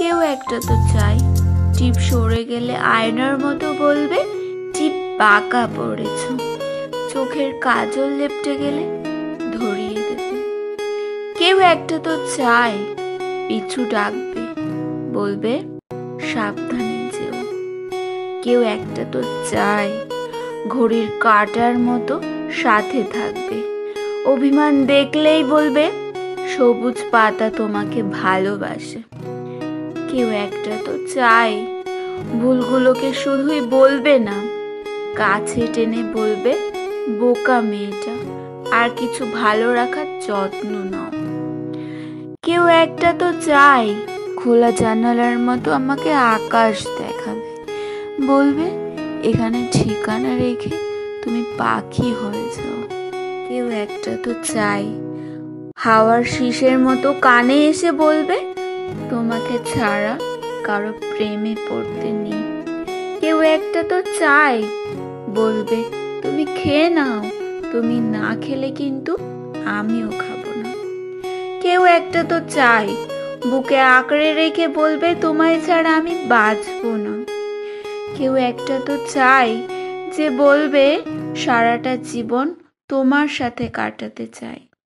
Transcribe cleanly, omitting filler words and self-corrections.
কেউ একটা তো চাই টিপ সরে গেলে আয়নার মতো বলবে টিপ বাঁকা পড়েছ। চোখের কাজল লেপটে গেলে ধরিয়ে দেবে। কেউ একটা তো চাই পিছু ডাকবে, বলবে সাবধানে যেও। কেউ একটা তো চাই ঘড়ির কাঁটার মতো সাথে থাকবে, অভিমান দেখলেই বলবে সবুজ পাতা তোমাকে ভালোবাসে। কেউ একটা তো চাই ভুলগুলোকে শুধুই বলবে না, কাছে টেনে বলবে বোকা মেয়েটা, আর কিছু ভালো রাখার যত্ন নাও। কেউ একটা তো চাই খোলা জানালার মতো আমাকে আকাশ দেখাবে, বলবে এখানে ঠিকানা রেখে তুমি পাখি হয়ে যাও। কেউ একটা তো চাই হাওয়ার শীষের মতো কানে এসে বলবে তোমাকে ছাড়া কারো প্রেমে পড়তে নেই। কেউ একটা তো চাই বলবে তুমি খেয়ে নাও, তুমি না খেলে কিন্তু আমিও খাবো না। কেউ একটা তো চাই বুকে আঁকড়ে রেখে বলবে তোমায় ছাড়া আমি বাঁচবো না। কেউ একটা তো চাই যে বলবে সারাটা জীবন তোমার সাথে কাটাতে চাই।